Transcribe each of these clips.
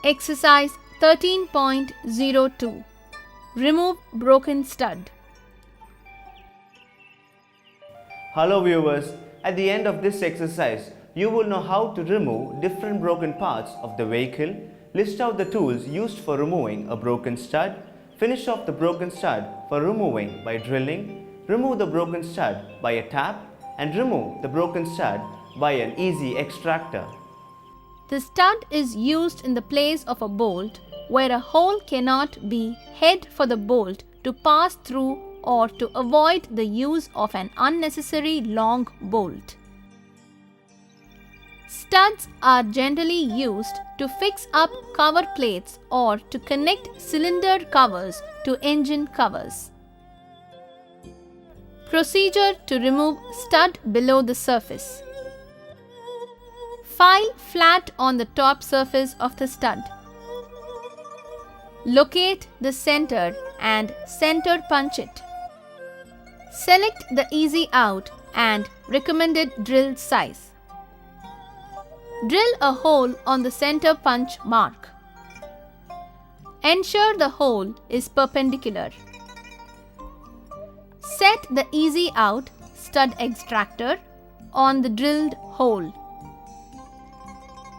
Exercise 13.02. Remove broken stud. Hello viewers, at the end of this exercise, you will know how to remove different broken parts of the vehicle, list out the tools used for removing a broken stud, finish off the broken stud for removing by drilling, remove the broken stud by a tap, and remove the broken stud by an easy extractor. The stud is used in the place of a bolt where a hole cannot be head for the bolt to pass through or to avoid the use of an unnecessary long bolt. Studs are generally used to fix up cover plates or to connect cylinder covers to engine covers. Procedure to remove stud below the surface. File flat on the top surface of the stud. Locate the center and center punch it. Select the easy out and recommended drill size. Drill a hole on the center punch mark. Ensure the hole is perpendicular. Set the easy out stud extractor on the drilled hole.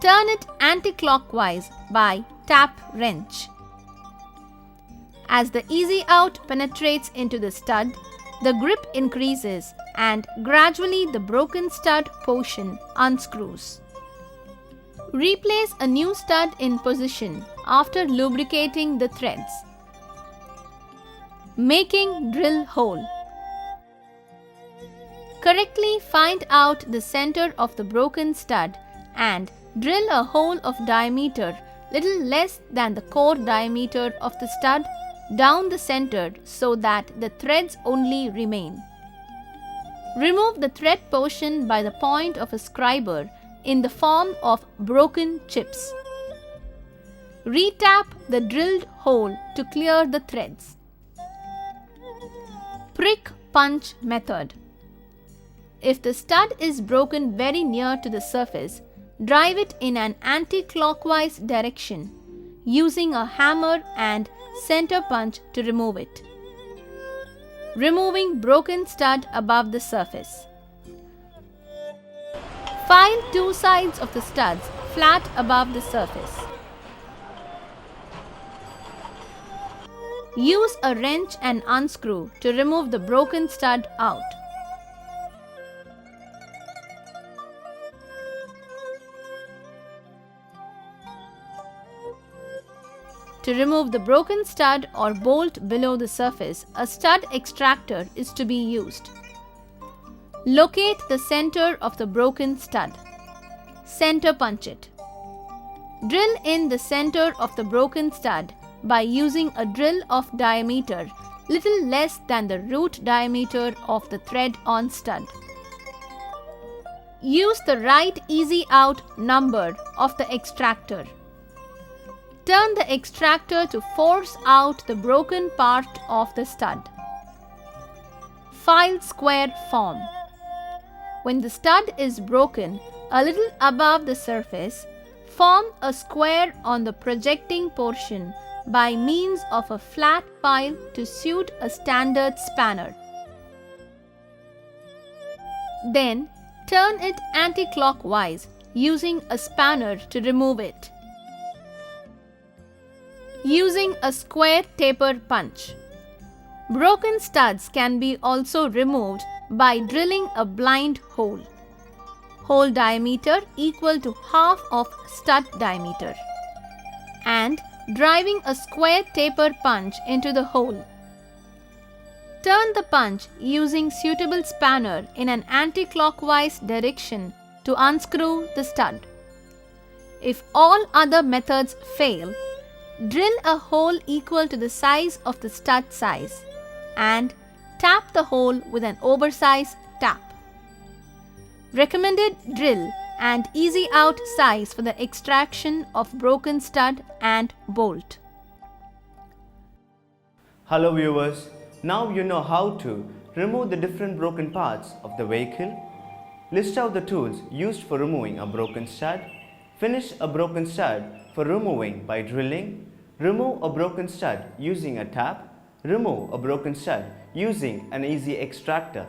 Turn it anti-clockwise by tap wrench. As the easy out penetrates into the stud, the grip increases and gradually the broken stud portion unscrews. Replace a new stud in position after lubricating the threads. Making drill hole. Correctly find out the center of the broken stud and drill a hole of diameter little less than the core diameter of the stud down the center so that the threads only remain. Remove the thread portion by the point of a scriber in the form of broken chips. Retap the drilled hole to clear the threads. Prick punch method. If the stud is broken very near to the surface, drive it in an anti-clockwise direction using a hammer and center punch to remove it. Removing broken stud above the surface. File two sides of the studs flat above the surface. Use a wrench and unscrew to remove the broken stud out. To remove the broken stud or bolt below the surface, a stud extractor is to be used. Locate the center of the broken stud. Center punch it. Drill in the center of the broken stud by using a drill of diameter little less than the root diameter of the thread on stud. Use the right easy out number of the extractor. Turn the extractor to force out the broken part of the stud. File square form. When the stud is broken a little above the surface, form a square on the projecting portion by means of a flat file to suit a standard spanner. Then turn it anti-clockwise using a spanner to remove it. Using a square taper punch. Broken studs can be also removed by drilling a blind hole. Hole diameter equal to half of stud diameter. And driving a square taper punch into the hole. Turn the punch using suitable spanner in an anti-clockwise direction to unscrew the stud. If all other methods fail, drill a hole equal to the size of the stud size and tap the hole with an oversized tap. Recommended drill and easy out size for the extraction of broken stud and bolt. Hello viewers, now you know how to remove the different broken parts of the vehicle, list out the tools used for removing a broken stud, finish a broken stud for removing by drilling. Remove a broken stud using a tap. Remove a broken stud using an easy extractor.